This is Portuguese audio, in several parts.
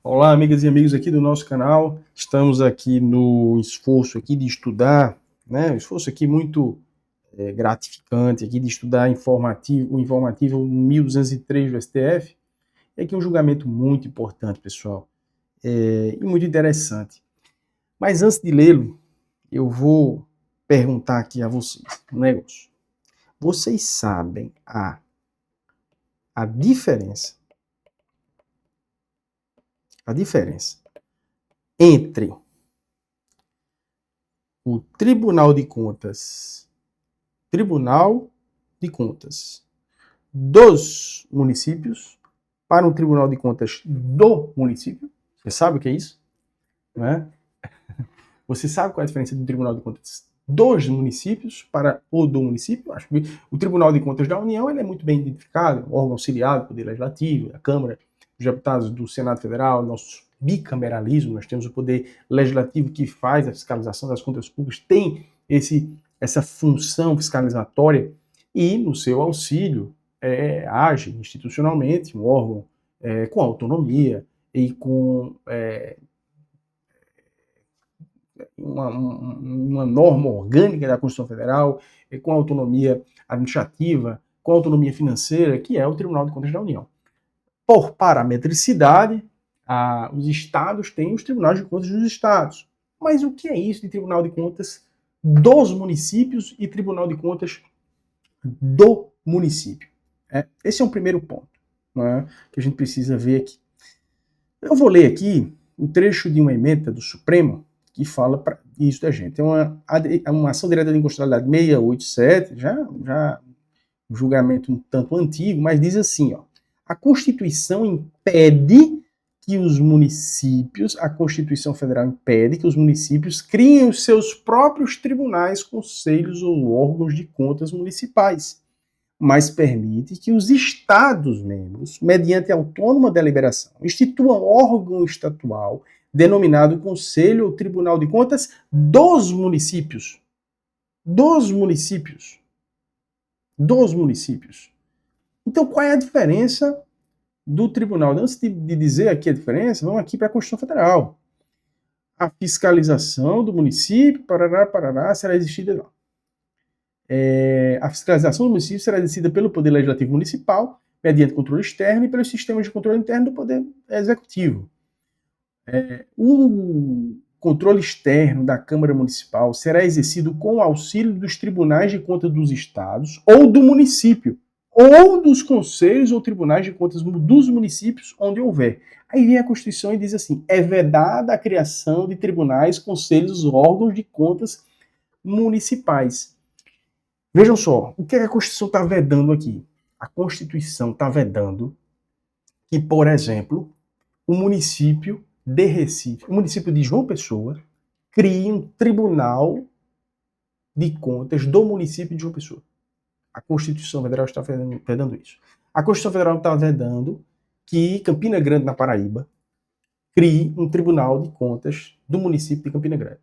Olá, amigas e amigos aqui do nosso canal. Estamos aqui no esforço aqui de estudar, né? Um esforço aqui muito gratificante aqui de estudar o informativo 1203 do STF. É aqui um julgamento muito importante, pessoal, e muito interessante. Mas antes de lê-lo, eu vou perguntar aqui a vocês um negócio. Vocês sabem a diferença entre o Tribunal de Contas dos municípios para um Tribunal de Contas do município? Você sabe o que é isso? Não é? Você sabe qual é a diferença do Tribunal de Contas dos municípios para o do município? Acho que o Tribunal de Contas da União ele é muito bem identificado, órgão auxiliar do Poder Legislativo, a Câmara dos Deputados do Senado Federal, nosso bicameralismo, nós temos o Poder Legislativo que faz a fiscalização das contas públicas, tem essa função fiscalizatória e, no seu auxílio, age institucionalmente um órgão com autonomia e com uma norma orgânica da Constituição Federal, com autonomia administrativa, com autonomia financeira, que é o Tribunal de Contas da União. Por parametricidade, os estados têm os tribunais de contas dos estados. Mas o que é isso de Tribunal de Contas dos municípios e Tribunal de Contas do município? Esse é um primeiro ponto, né, que a gente precisa ver aqui. Eu vou ler aqui um trecho de uma emenda do Supremo que fala para isso da gente. É uma ação direta de inconstitucionalidade 687, já um julgamento um tanto antigo, mas diz assim, ó, a Constituição impede que os municípios, a Constituição Federal impede que os municípios criem os seus próprios tribunais, conselhos ou órgãos de contas municipais, mas permite que os Estados-membros, mediante autônoma deliberação, instituam órgão estatual denominado Conselho ou Tribunal de Contas dos municípios. Dos municípios. Dos municípios. Então, qual é a diferença do tribunal? Antes de dizer aqui a diferença, vamos aqui para a Constituição Federal. A fiscalização do município, parará, será exercida lá. A fiscalização do município será exercida pelo Poder Legislativo Municipal, mediante controle externo e pelos sistemas de controle interno do Poder Executivo. O controle externo da Câmara Municipal será exercido com o auxílio dos tribunais de contas dos estados ou do município, ou dos conselhos ou tribunais de contas dos municípios, onde houver. Aí vem a Constituição e diz assim, é vedada a criação de tribunais, conselhos, órgãos de contas municipais. Vejam só, o que a Constituição está vedando aqui? A Constituição está vedando que, por exemplo, o município de Recife, o município de João Pessoa, crie um tribunal de contas do município de João Pessoa. A Constituição Federal está vedando isso. A Constituição Federal está vedando que Campina Grande, na Paraíba, crie um tribunal de contas do município de Campina Grande.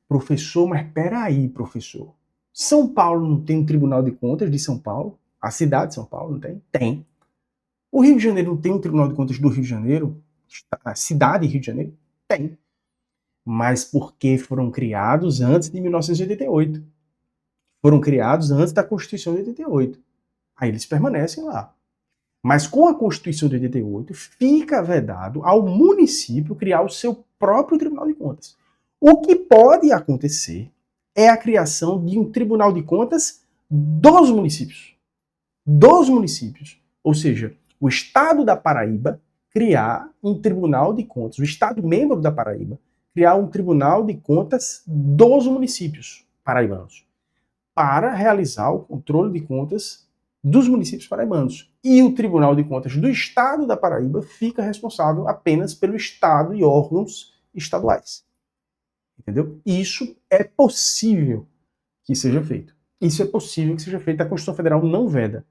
Professor, mas peraí, professor. São Paulo não tem um tribunal de contas de São Paulo? A cidade de São Paulo não tem? Tem. O Rio de Janeiro não tem um tribunal de contas do Rio de Janeiro? A cidade de Rio de Janeiro? Tem. Mas porque foram criados antes de 1988. Foram criados antes da Constituição de 88. Aí eles permanecem lá. Mas com a Constituição de 88, fica vedado ao município criar o seu próprio Tribunal de Contas. O que pode acontecer é a criação de um Tribunal de Contas dos municípios. Dos municípios. Ou seja, o Estado da Paraíba criar um Tribunal de Contas, o Estado membro da Paraíba criar um Tribunal de Contas dos municípios paraibanos, para realizar o controle de contas dos municípios paraibanos. E o Tribunal de Contas do Estado da Paraíba fica responsável apenas pelo Estado e órgãos estaduais. Entendeu? Isso é possível que seja feito. Isso é possível que seja feito. A Constituição Federal não veda.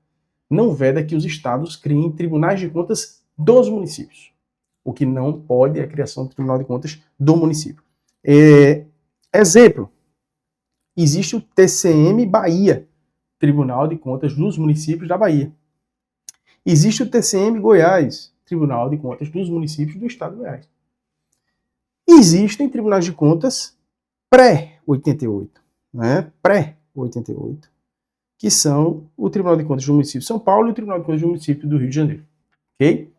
Não veda que os estados criem tribunais de contas dos municípios. O que não pode é a criação do Tribunal de Contas do município. Exemplo. Existe o TCM Bahia, Tribunal de Contas dos Municípios da Bahia. Existe o TCM Goiás, Tribunal de Contas dos Municípios do Estado de Goiás. existem tribunais de contas pré-88, né? Pré-88, que são o Tribunal de Contas do município de São Paulo e o Tribunal de Contas do município do Rio de Janeiro. Ok?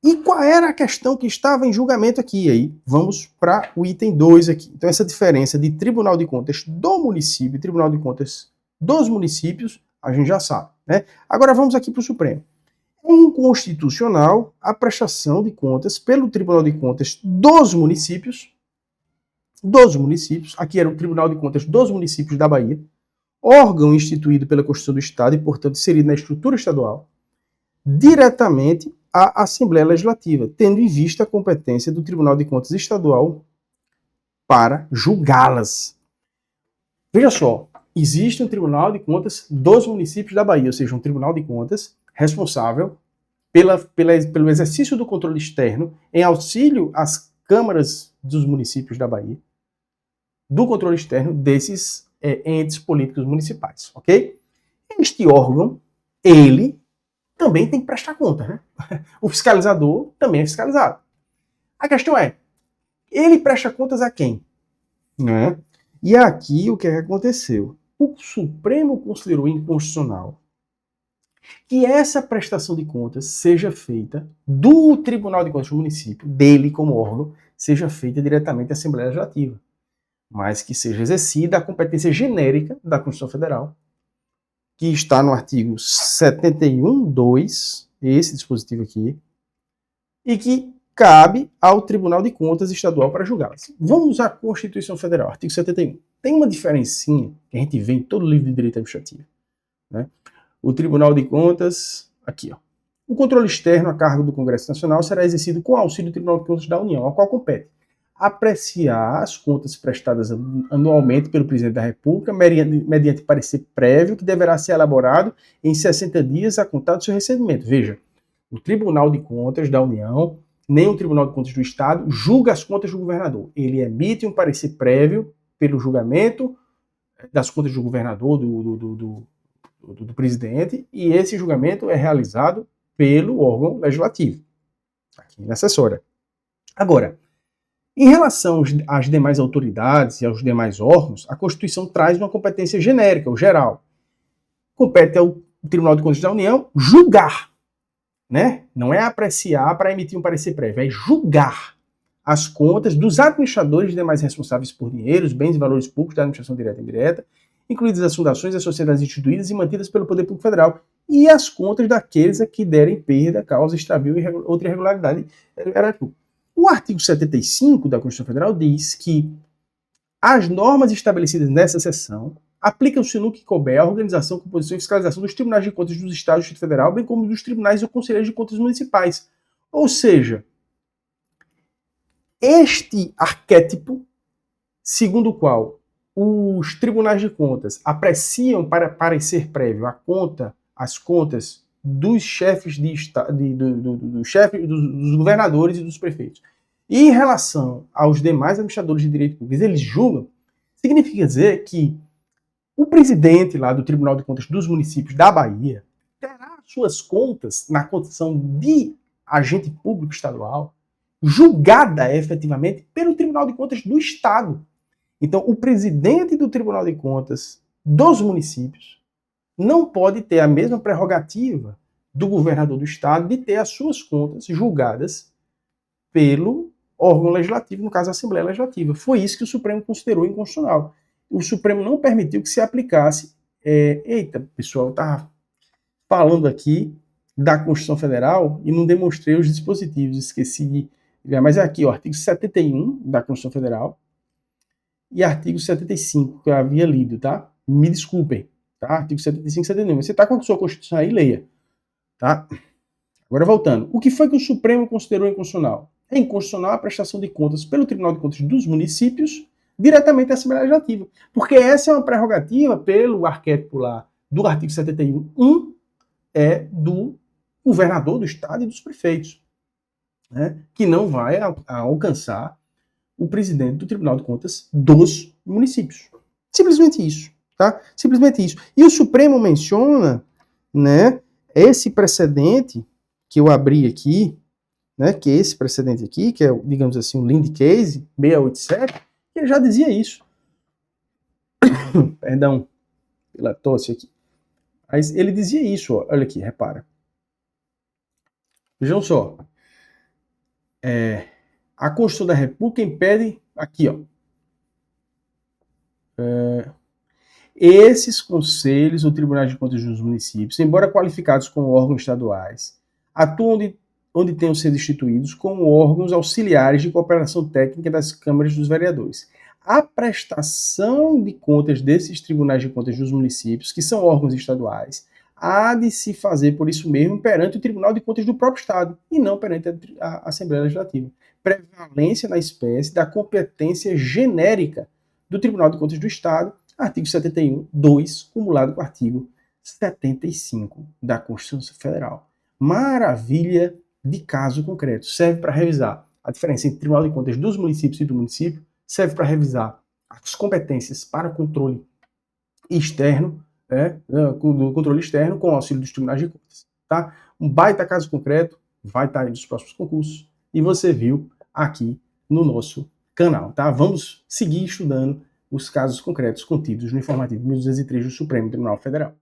E qual era a questão que estava em julgamento aqui? Aí vamos para o item 2 aqui. Então, essa diferença de Tribunal de Contas do município e Tribunal de Contas dos municípios, a gente já sabe, né? Agora vamos aqui para o Supremo. É inconstitucional a prestação de contas pelo Tribunal de Contas dos municípios, aqui era o Tribunal de Contas dos municípios da Bahia, órgão instituído pela Constituição do Estado e, portanto, inserido na estrutura estadual, diretamente à Assembleia Legislativa, tendo em vista a competência do Tribunal de Contas Estadual para julgá-las. Veja só, existe um Tribunal de Contas dos municípios da Bahia, ou seja, um Tribunal de Contas responsável pelo exercício do controle externo em auxílio às câmaras dos municípios da Bahia, do controle externo desses entes políticos municipais, ok? Este órgão, ele também tem que prestar conta, né? O fiscalizador também é fiscalizado. A questão é, ele presta contas a quem? Né? E aqui o que aconteceu? O Supremo considerou inconstitucional que essa prestação de contas seja feita do Tribunal de Contas do município, dele como órgão, seja feita diretamente à Assembleia Legislativa, mas que seja exercida a competência genérica da Constituição Federal, que está no artigo 71.2, esse dispositivo aqui, e que cabe ao Tribunal de Contas Estadual para julgá-las. Vamos à Constituição Federal, artigo 71. Tem uma diferencinha que a gente vê em todo o livro de direito administrativo, né? O Tribunal de Contas, aqui, ó. O controle externo a cargo do Congresso Nacional será exercido com auxílio do Tribunal de Contas da União, ao qual compete apreciar as contas prestadas anualmente pelo Presidente da República mediante parecer prévio que deverá ser elaborado em 60 dias a contar do seu recebimento. Veja, o Tribunal de Contas da União, nem o Tribunal de Contas do Estado, julga as contas do governador. Ele emite um parecer prévio pelo julgamento das contas do governador, do presidente, e esse julgamento é realizado pelo órgão legislativo, aqui na assessora. Agora, em relação às demais autoridades e aos demais órgãos, a Constituição traz uma competência genérica, ou geral. Compete ao Tribunal de Contas da União julgar, né? Não é apreciar para emitir um parecer prévio, é julgar as contas dos administradores e demais responsáveis por dinheiros, bens e valores públicos da administração direta e indireta, incluídas as fundações e as sociedades instituídas e mantidas pelo Poder Público Federal, e as contas daqueles a que derem perda, causa, extravio e outra irregularidade. O artigo 75 da Constituição Federal diz que as normas estabelecidas nessa seção aplicam-se no que couber à organização, composição e fiscalização dos tribunais de contas dos Estados e do Distrito Federal, bem como dos tribunais ou conselheiros de contas municipais. Ou seja, este arquétipo, segundo o qual os tribunais de contas apreciam para parecer prévio as contas dos chefes dos governadores e dos prefeitos. E em relação aos demais administradores de direito público, eles julgam, significa dizer que o presidente lá do Tribunal de Contas dos municípios da Bahia terá suas contas na condição de agente público estadual julgada efetivamente pelo Tribunal de Contas do Estado. Então, o presidente do Tribunal de Contas dos municípios não pode ter a mesma prerrogativa do governador do Estado de ter as suas contas julgadas pelo órgão legislativo, no caso a Assembleia Legislativa. Foi isso que o Supremo considerou inconstitucional. O Supremo não permitiu que se aplicasse... Eita, pessoal, eu estava falando aqui da Constituição Federal e não demonstrei os dispositivos, esqueci de... Mas é aqui, ó, artigo 71 da Constituição Federal e artigo 75, que eu havia lido, tá? Me desculpem, tá? Artigo 75 e 79. Você está com a sua Constituição aí, leia. Tá? Agora voltando. O que foi que o Supremo considerou inconstitucional? É inconstitucional a prestação de contas pelo Tribunal de Contas dos municípios diretamente à Assembleia Legislativa. Porque essa é uma prerrogativa pelo arquétipo lá do artigo 71.1 do governador do Estado e dos prefeitos, né? Que não vai alcançar o presidente do Tribunal de Contas dos municípios. Simplesmente isso, tá? Simplesmente isso. E o Supremo menciona, né, esse precedente que eu abri aqui, né, que é esse precedente aqui, que é, digamos assim, o Lind Case 687, que ele já dizia isso. Perdão pela tosse aqui. Mas ele dizia isso, ó. Olha aqui, repara. Vejam só. A Constituição da República impede, aqui, ó. Esses conselhos ou tribunais de contas dos municípios, embora qualificados como órgãos estaduais, atuam onde tenham sido instituídos como órgãos auxiliares de cooperação técnica das câmaras dos vereadores. A prestação de contas desses tribunais de contas dos municípios, que são órgãos estaduais, há de se fazer por isso mesmo perante o Tribunal de Contas do próprio Estado e não perante a Assembleia Legislativa. Prevalência na espécie da competência genérica do Tribunal de Contas do Estado, artigo 71, 2, cumulado com o artigo 75 da Constituição Federal. Maravilha de caso concreto. Serve para revisar a diferença entre o Tribunal de Contas dos municípios e do município, serve para revisar as competências para controle externo, do controle externo com o auxílio dos tribunais de contas. Tá? Um baita caso concreto, vai estar aí nos próximos concursos, e você viu aqui no nosso canal. Tá? Vamos seguir estudando os casos concretos contidos no informativo 1203 do Supremo Tribunal Federal.